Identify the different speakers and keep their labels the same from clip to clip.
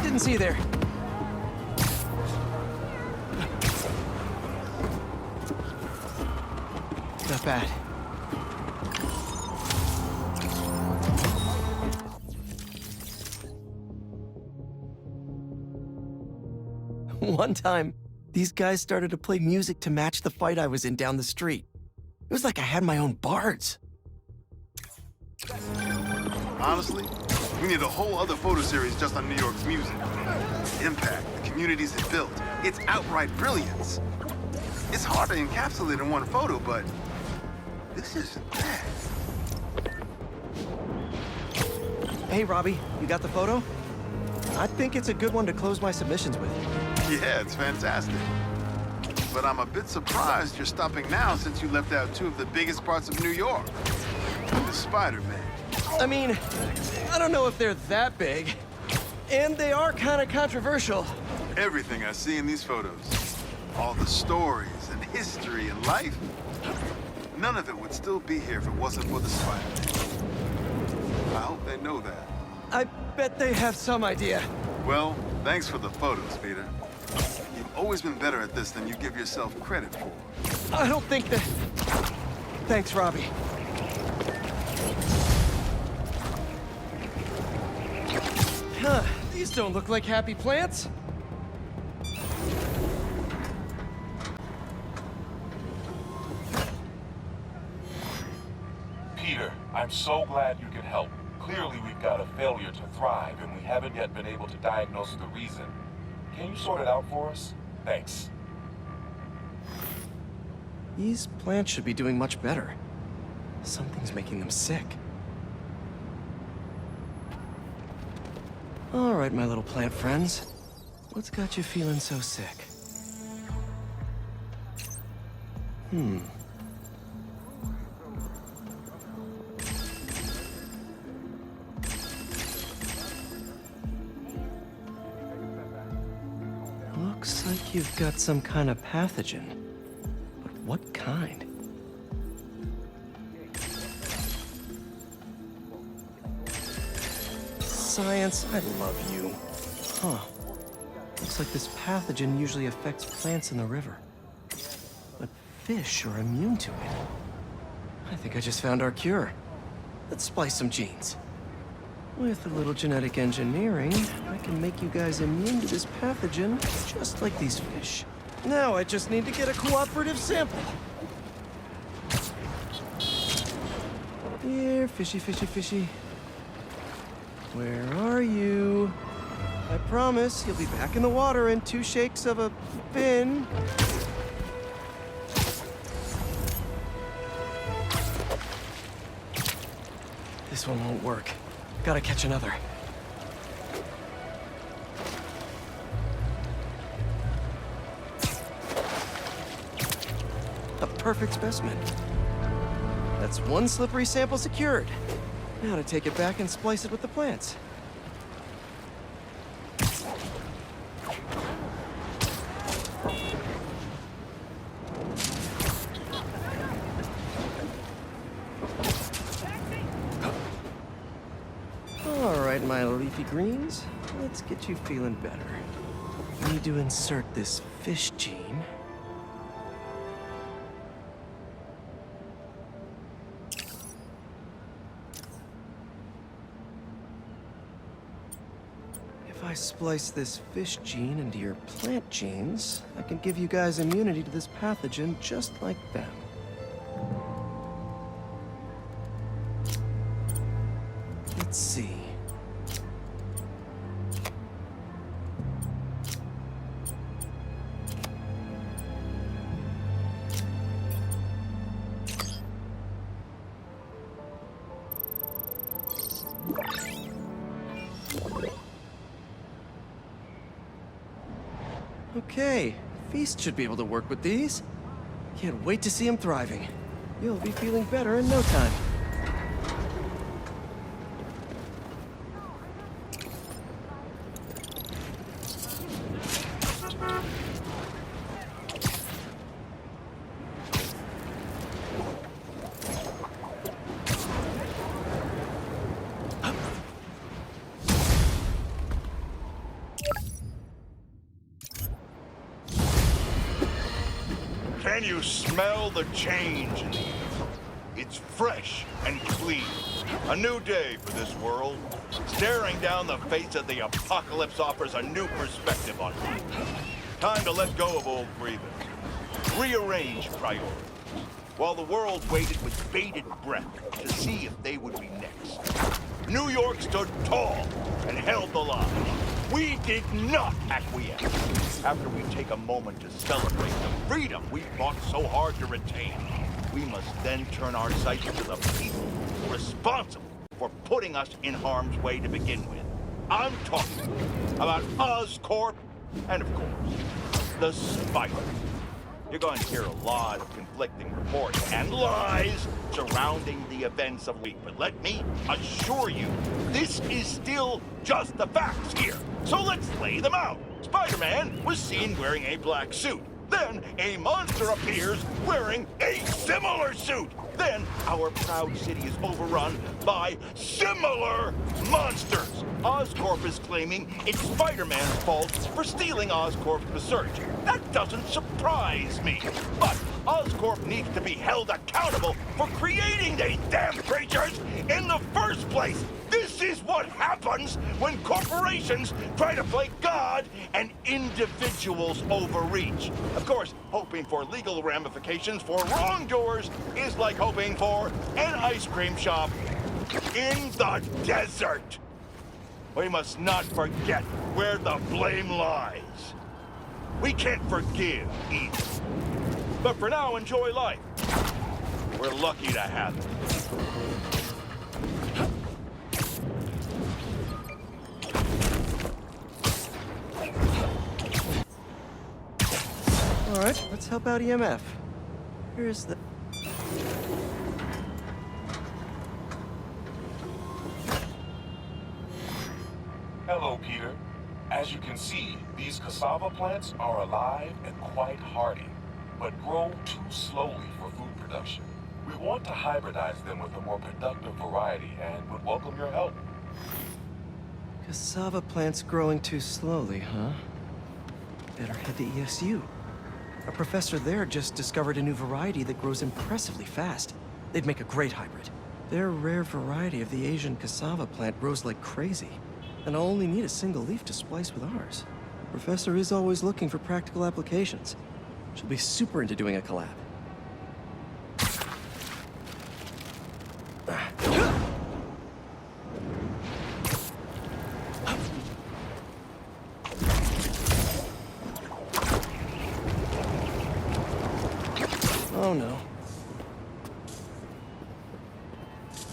Speaker 1: Didn't see you there. Not bad. One time, these guys started to play music to match the fight I was in down the street. It was like I had my own bards.
Speaker 2: Honestly, we need a whole other photo series just on New York's music. The impact, the communities it built, its outright brilliance. It's hard to encapsulate in one photo, but this isn't bad.
Speaker 1: Hey, Robbie, you got the photo? I think it's a good one to close my submissions with.
Speaker 2: Yeah, it's fantastic. But I'm a bit surprised you're stopping now since you left out two of the biggest parts of New York. The Spider-Man.
Speaker 1: I mean, I don't know if they're that big. And they are kind of controversial.
Speaker 2: Everything I see in these photos, all the stories and history and life, none of it would still be here if it wasn't for the Spider-Man. I hope they know that.
Speaker 1: I bet they have some idea.
Speaker 2: Well, thanks for the photos, Peter. You've always been better at this than you give yourself credit for.
Speaker 1: I don't think that... Thanks, Robbie. Huh, these don't look like happy plants.
Speaker 3: Peter, I'm so glad you can help. Clearly we've got a failure to thrive, and we haven't yet been able to diagnose the reason. Can you sort it out for us? Thanks.
Speaker 1: These plants should be doing much better. Something's making them sick. All right, my little plant friends. What's got you feeling so sick? Looks like you've got some kind of pathogen. But what kind? Science, I love you. Huh. Looks like this pathogen usually affects plants in the river. But fish are immune to it. I think I just found our cure. Let's splice some genes. With a little genetic engineering, I can make you guys immune to this pathogen, just like these fish. Now I just need to get a cooperative sample. Here, fishy, fishy, fishy. Where are you? I promise you'll be back in the water in 2 shakes of a fin. This one won't work. Gotta catch another. A perfect specimen. That's 1 slippery sample secured. Now to take it back and splice it with the plants. All right, my leafy greens, let's get you feeling better. Need to insert this fish gene. If I splice this fish gene into your plant genes, I can give you guys immunity to this pathogen just like them. Let's see. Okay, Feast should be able to work with these. Can't wait to see him thriving. You'll be feeling better in no time.
Speaker 4: Can you smell the change in the air? It's fresh and clean. A new day for this world. Staring down the face of the apocalypse offers a new perspective on life. Time to let go of old grievance. Rearrange priorities. While the world waited with bated breath to see if they would be next. New York stood tall and held the line. We did not acquiesce. After we take a moment to celebrate the freedom we fought so hard to retain, we must then turn our sights to the people responsible for putting us in harm's way to begin with. I'm talking about Oscorp and, of course, the Spider. You're going to hear a lot of conflicting reports and lies surrounding the events of the week, but let me assure you, this is still just the facts here. So let's lay them out. Spider-Man was seen wearing a black suit. Then a monster appears wearing a similar suit. Then our proud city is overrun by similar monsters. Oscorp is claiming it's Spider-Man's fault for stealing Oscorp's research. That doesn't surprise me. But Oscorp needs to be held accountable for creating these damn creatures in the first place. This is what happens when corporations try to play God and individuals overreach. Of course, hoping for legal ramifications for wrongdoers is like hoping for an ice cream shop in the desert. We must not forget where the blame lies. We can't forgive either. But for now, enjoy life. We're lucky to have it.
Speaker 1: All right, let's help out EMF. Here's the...
Speaker 3: Hello, Peter. As you can see, these cassava plants are alive and quite hardy, but grow too slowly for food production. We want to hybridize them with a more productive variety and would welcome your help.
Speaker 1: Cassava plants growing too slowly, huh? Better head to ESU. A professor there just discovered a new variety that grows impressively fast. They'd make a great hybrid. Their rare variety of the Asian cassava plant grows like crazy, and I'll only need a single leaf to splice with ours. Professor is always looking for practical applications. She'll be super into doing a collab. Oh no.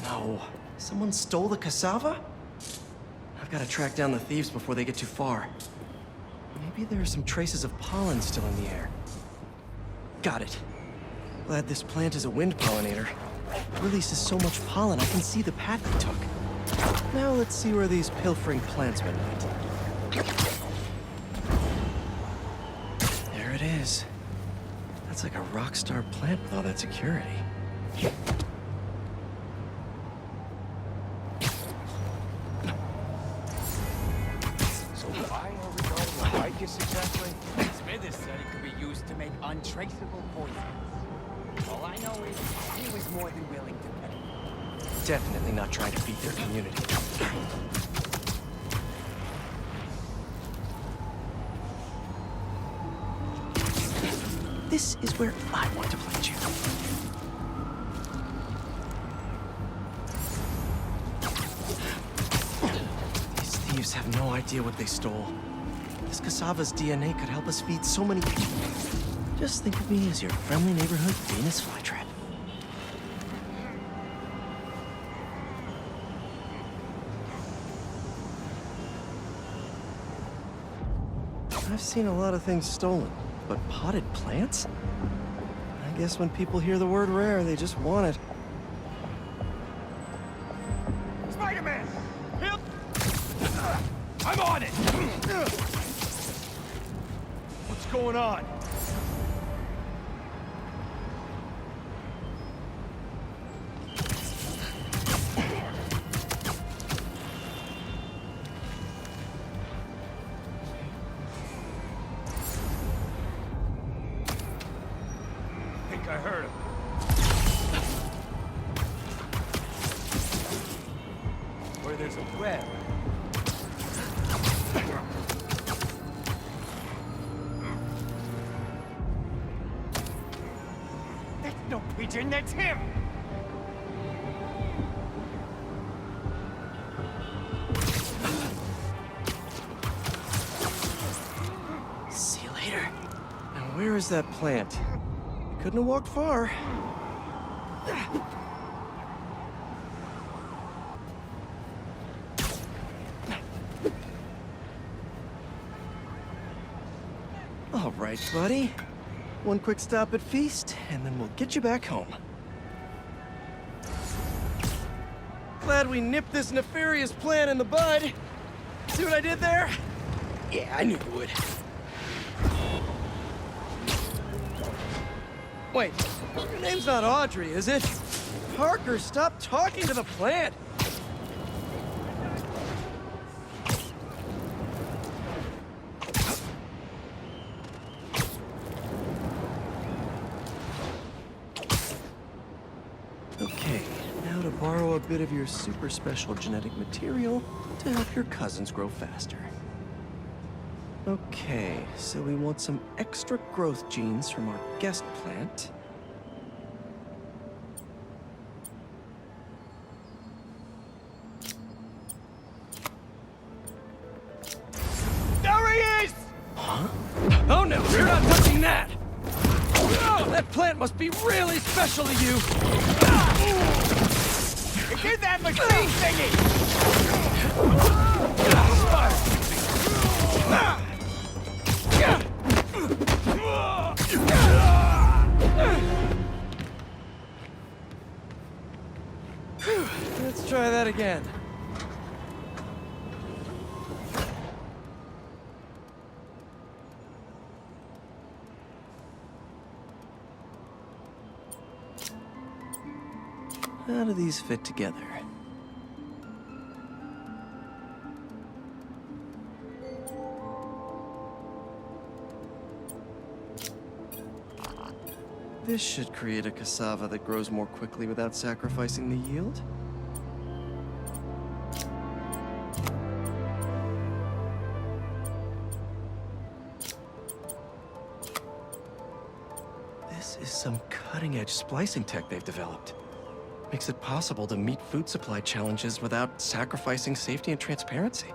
Speaker 1: No. Someone stole the cassava? I've got to track down the thieves before they get too far. Maybe there are some traces of pollen still in the air. Got it. Glad this plant is a wind pollinator. It releases so much pollen I can see the path it took. Now let's see where these pilfering plantsmen went. There it is. That's like a rock star plant with all that security.
Speaker 5: So why are we going to Vicus exactly? Smithers said it could be used to make untraceable poison. All I know is he was more than willing to pay.
Speaker 1: Definitely not trying to beat their community. This is where I want to plant you. These thieves have no idea what they stole. This cassava's DNA could help us feed so many people. Just think of me as your friendly neighborhood Venus flytrap. I've seen a lot of things stolen. But potted plants? I guess when people hear the word rare, they just want it.
Speaker 5: Spider-Man! Help! I'm on it! What's going on? where there's a web. That's no pigeon, that's him!
Speaker 1: See you later. Now where is that plant? I couldn't have walked far. All right, buddy. One quick stop at Feast, and then we'll get you back home. Glad we nipped this nefarious plan in the bud. See what I did there? Yeah, I knew you would. Wait, your name's not Audrey, is it? Parker, stop talking to the plant! Okay, now to borrow a bit of your super special genetic material to help your cousins grow faster. Okay, so we want some extra growth genes from our guest plant.
Speaker 5: There he is!
Speaker 1: Huh? Oh no, you're not touching that! Oh, that plant must be really special to you!
Speaker 5: Get that machine thingy!
Speaker 1: Let's try that again. How do these fit together? This should create a cassava that grows more quickly without sacrificing the yield. This is some cutting-edge splicing tech they've developed. Makes it possible to meet food supply challenges without sacrificing safety and transparency.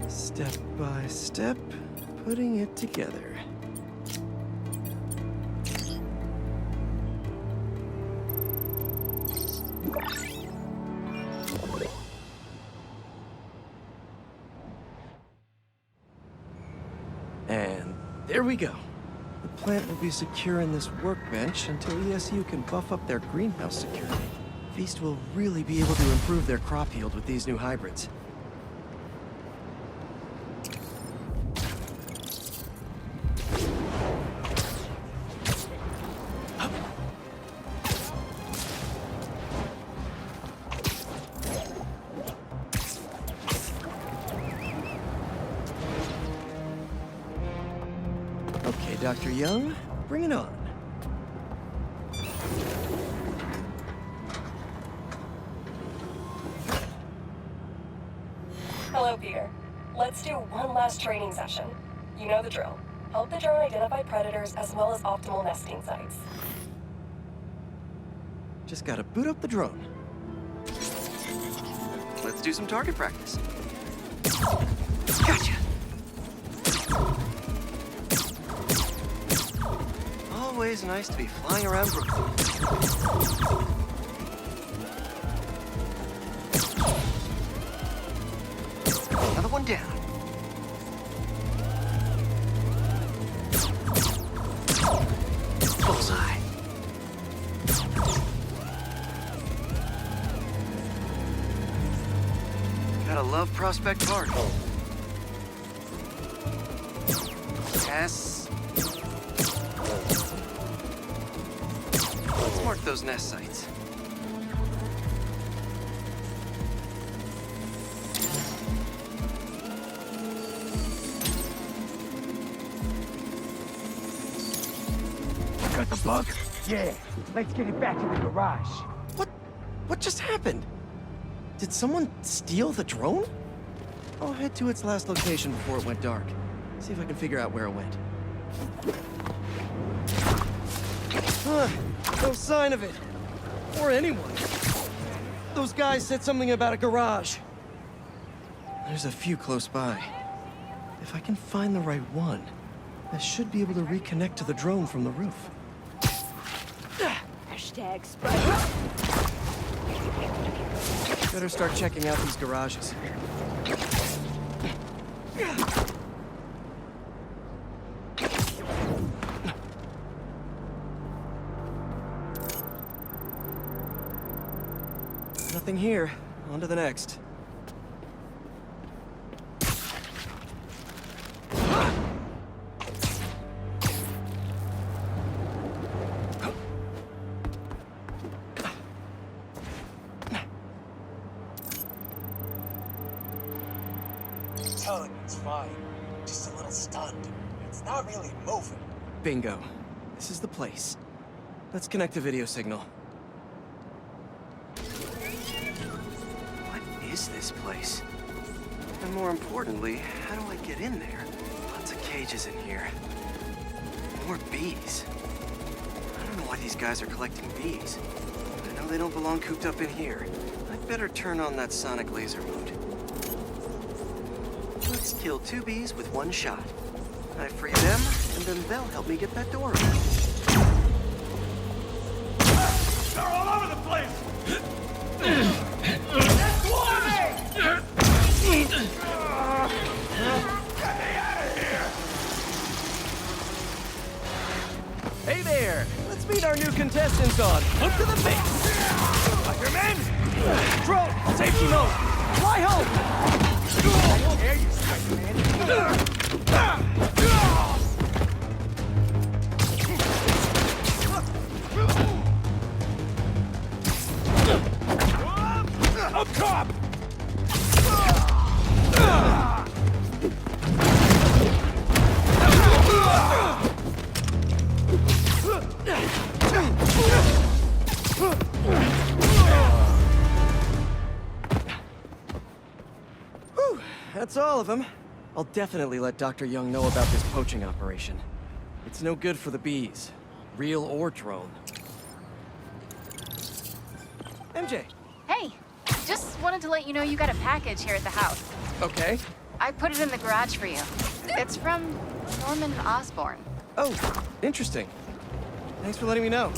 Speaker 1: Step by step, putting it together. And there we go. The plant will be secure in this workbench until ESU can buff up their greenhouse security. Feast will really be able to improve their crop yield with these new hybrids. Okay, Dr. Young, bring it on.
Speaker 6: Hello, Peter. Let's do one last training session. You know the drill. Help the drone identify predators as well as optimal nesting sites.
Speaker 1: Just gotta boot up the drone. Let's do some target practice. Gotcha! Always nice to be flying around Brooklyn. Another one down. Bullseye. Gotta love Prospect Park. Yes. Let's mark those nest sites.
Speaker 5: got the bug? Yeah. Let's get it back to the garage.
Speaker 1: What just happened? Did someone steal the drone? I'll head to its last location before it went dark. See if I can figure out where it went. No sign of it. Or anyone. Those guys said something about a garage. There's a few close by. If I can find the right one, I should be able to reconnect to the drone from the roof.
Speaker 7: Hashtag Spider.
Speaker 1: Better start checking out these garages. Nothing here. On to the next.
Speaker 8: Telling me it's fine. Just a little stunned. It's not really moving.
Speaker 1: Bingo. This is the place. Let's connect a video signal. What is this place? And more importantly, how do I get in there? Lots of cages in here. More bees. I don't know why these guys are collecting bees. I know they don't belong cooped up in here. I'd better turn on that sonic laser mode. Let's kill 2 bees with 1 shot. I free them, and then they'll help me get that door open.
Speaker 4: They're all over the place!
Speaker 1: Hey there! Let's meet our new contestants on Hook to the Face! Spider-Man! Drone! Safety mode! Fly home!
Speaker 5: I dare you, Spider-Man.
Speaker 4: Up top!
Speaker 1: Whew, that's all of them. I'll definitely let Dr. Young know about this poaching operation. It's no good for the bees, real or drone. MJ.
Speaker 9: Hey, just wanted to let you know you got a package here at the house.
Speaker 1: Okay.
Speaker 9: I put it in the garage for you. It's from Norman Osborn.
Speaker 1: Oh, interesting. Thanks for letting me know.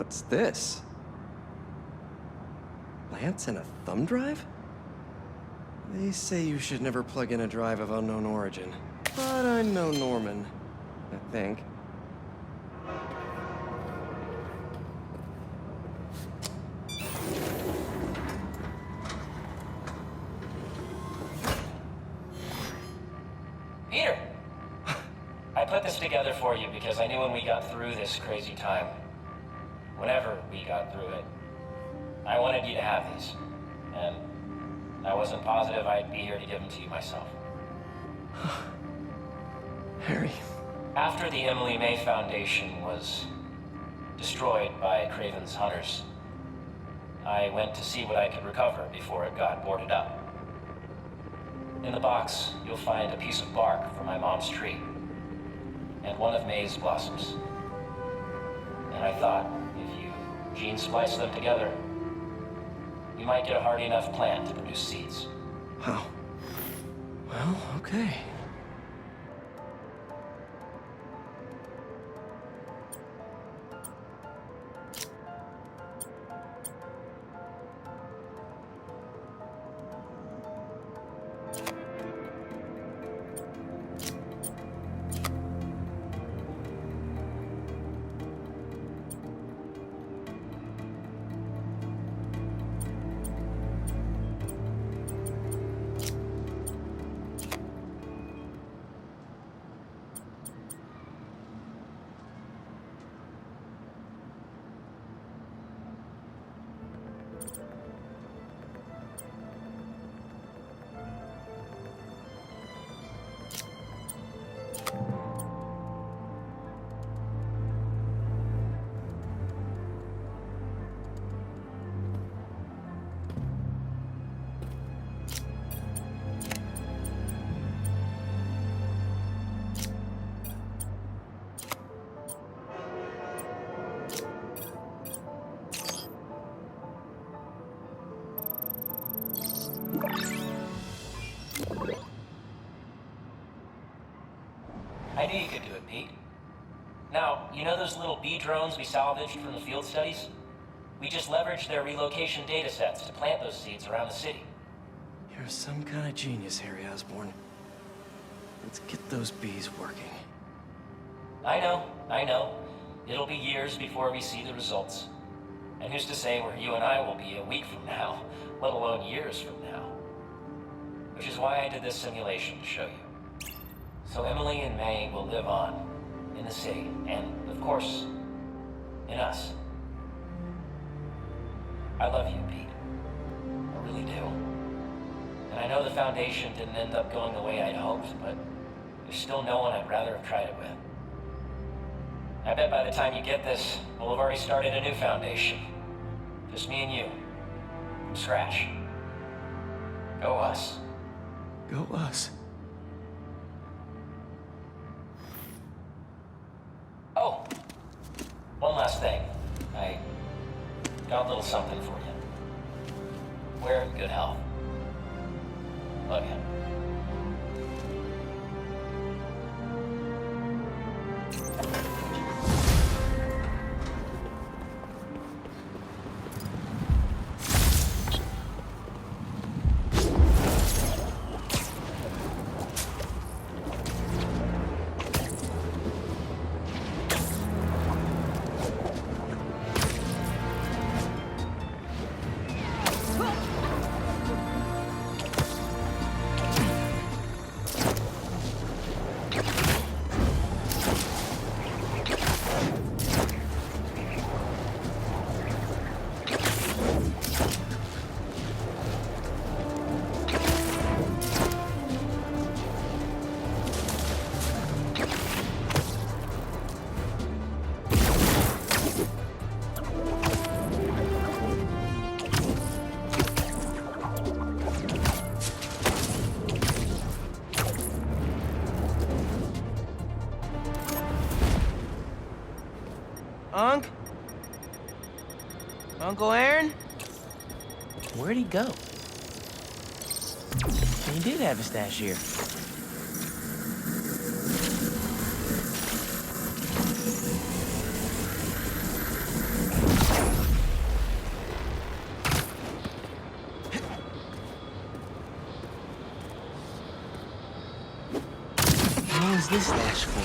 Speaker 1: What's this? Lance and a thumb drive? They say you should never plug in a drive of unknown origin. But I know Norman, I think.
Speaker 7: Peter! I put this together for you because I knew when we got through this crazy time, whenever we got through it, I wanted you to have these. And I wasn't positive I'd be here to give them to you myself.
Speaker 1: Harry.
Speaker 7: After the Emily May Foundation was destroyed by Craven's hunters, I went to see what I could recover before it got boarded up. In the box, you'll find a piece of bark from my mom's tree, and one of May's blossoms. And I thought, if you gene splice them together, you might get a hardy enough plant to produce seeds.
Speaker 1: Wow. Well, okay.
Speaker 7: I knew you could do it, Pete. Now, you know those little bee drones we salvaged from the field studies? We just leveraged their relocation data sets to plant those seeds around the city.
Speaker 1: You're some kind of genius, Harry Osborn. Let's get those bees working.
Speaker 7: I know. It'll be years before we see the results. And who's to say where you and I will be a week from now, let alone years from now? Which is why I did this simulation to show you. So Emily and May will live on in the city, and of course, in us. I love you, Pete. I really do. And I know the Foundation didn't end up going the way I'd hoped, but there's still no one I'd rather have tried it with. I bet by the time you get this, we'll have already started a new Foundation. Just me and you. From scratch. Go us.
Speaker 1: Go us.
Speaker 7: Oh, one last thing. I got a little something for you. We're in good health. Love you.
Speaker 10: Uncle Aaron? Where'd he go? He did have a stash here. name's this stash for?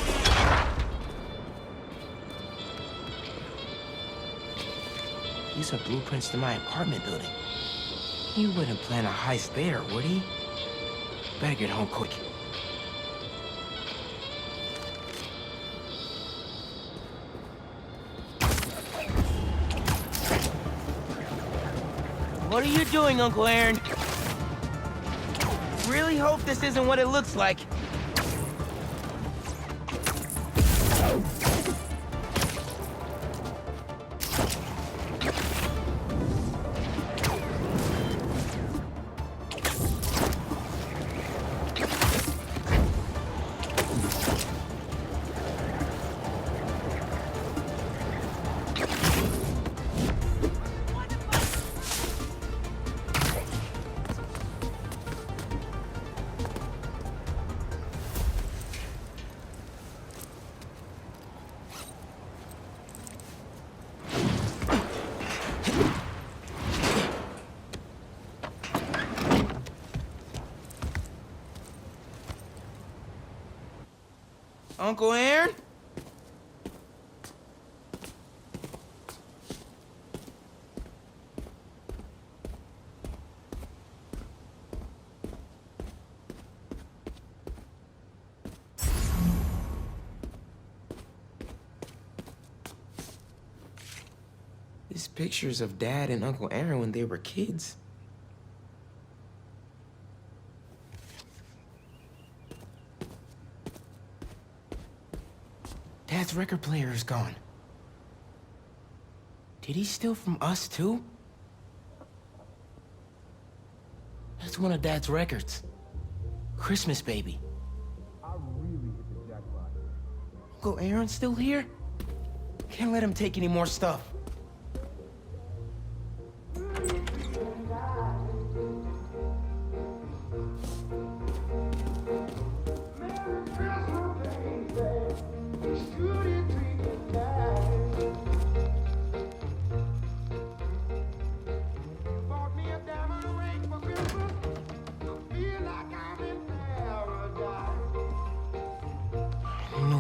Speaker 10: These are blueprints to my apartment building. He wouldn't plan a heist there, would he? Better get home quick. What are you doing, Uncle Aaron? Really hope this isn't what it looks like. Uncle Aaron? These pictures of Dad and Uncle Aaron when they were kids. Dad's record player is gone. Did he steal from us, too? That's one of Dad's records. Christmas Baby. I really hit the jackpot. Uncle Aaron's still here? Can't let him take any more stuff.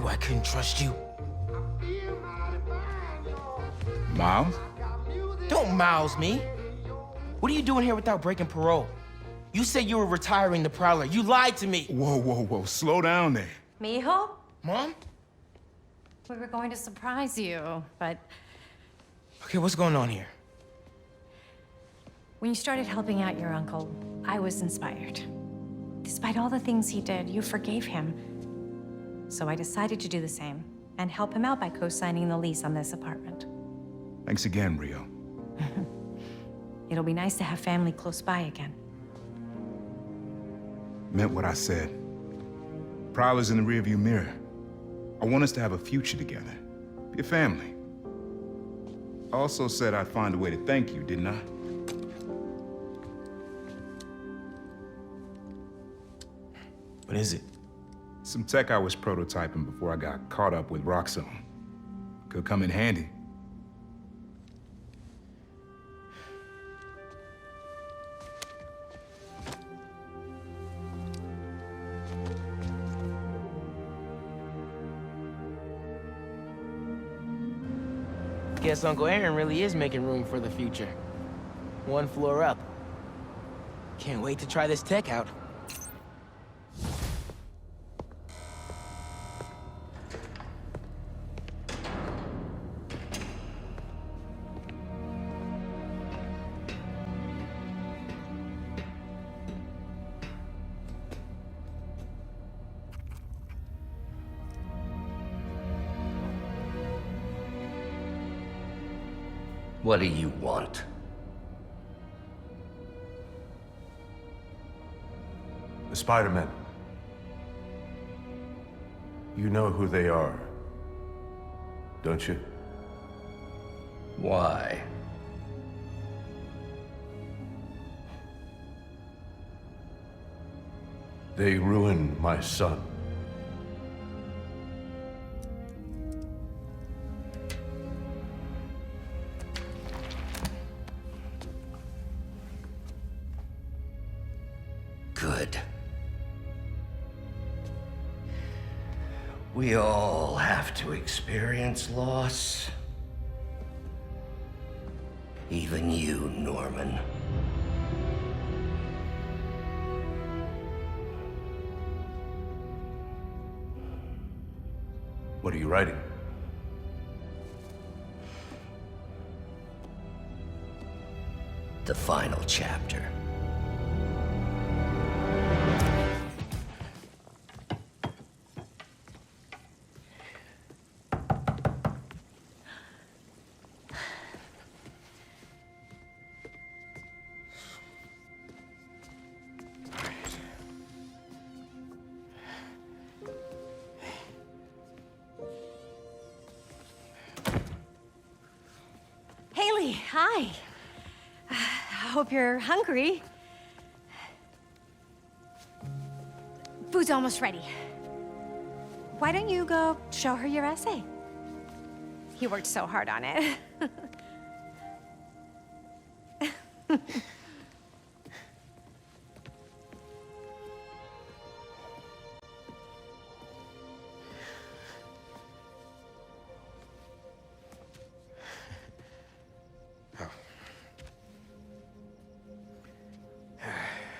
Speaker 10: I couldn't trust you.
Speaker 11: Miles?
Speaker 10: Don't Miles me. What are you doing here without breaking parole? You said you were retiring the Prowler. You lied to me.
Speaker 11: Whoa. Slow down there.
Speaker 12: Mijo?
Speaker 10: Mom?
Speaker 12: We were going to surprise you, but...
Speaker 10: Okay, what's going on here?
Speaker 12: When you started helping out your uncle, I was inspired. Despite all the things he did, you forgave him. So I decided to do the same and help him out by co-signing the lease on this apartment.
Speaker 11: Thanks again, Rio.
Speaker 12: It'll be nice to have family close by again.
Speaker 11: Meant what I said. Prowler's in the rearview mirror. I want us to have a future together. Be a family. I also said I'd find a way to thank you, didn't I?
Speaker 10: What is it?
Speaker 11: Some tech I was prototyping before I got caught up with Roxxon. Could come in handy.
Speaker 10: Guess Uncle Aaron really is making room for the future. One floor up. Can't wait to try this tech out.
Speaker 13: What do you want?
Speaker 14: The Spider-Men. You know who they are, don't you?
Speaker 13: Why?
Speaker 14: They ruined my son.
Speaker 13: Good. We all have to experience loss. Even you, Norman.
Speaker 14: What are you writing?
Speaker 13: The final chapter.
Speaker 12: Haley, hi. I hope you're hungry. Food's almost ready. Why don't you go show her your essay? You worked so hard on it.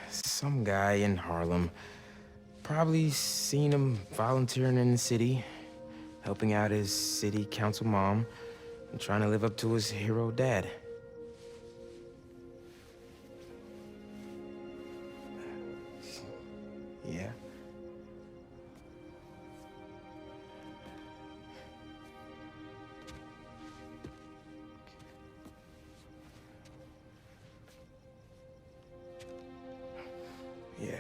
Speaker 10: Some guy in Harlem. Probably seen him volunteering in the city, helping out his city council mom, and trying to live up to his hero dad. Yeah. Yeah.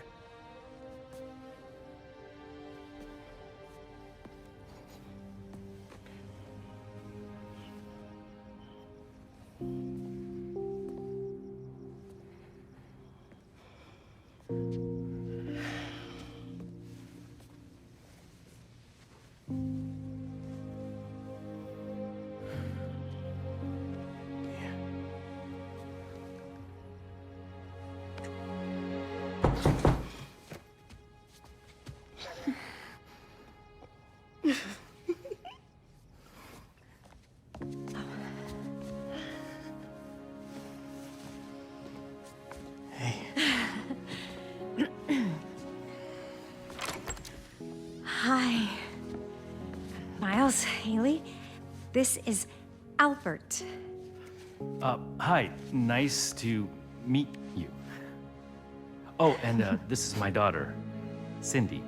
Speaker 12: Hi. Miles, Haley, this is Albert.
Speaker 15: Hi. Nice to meet you. Oh, and this is my daughter, Cindy.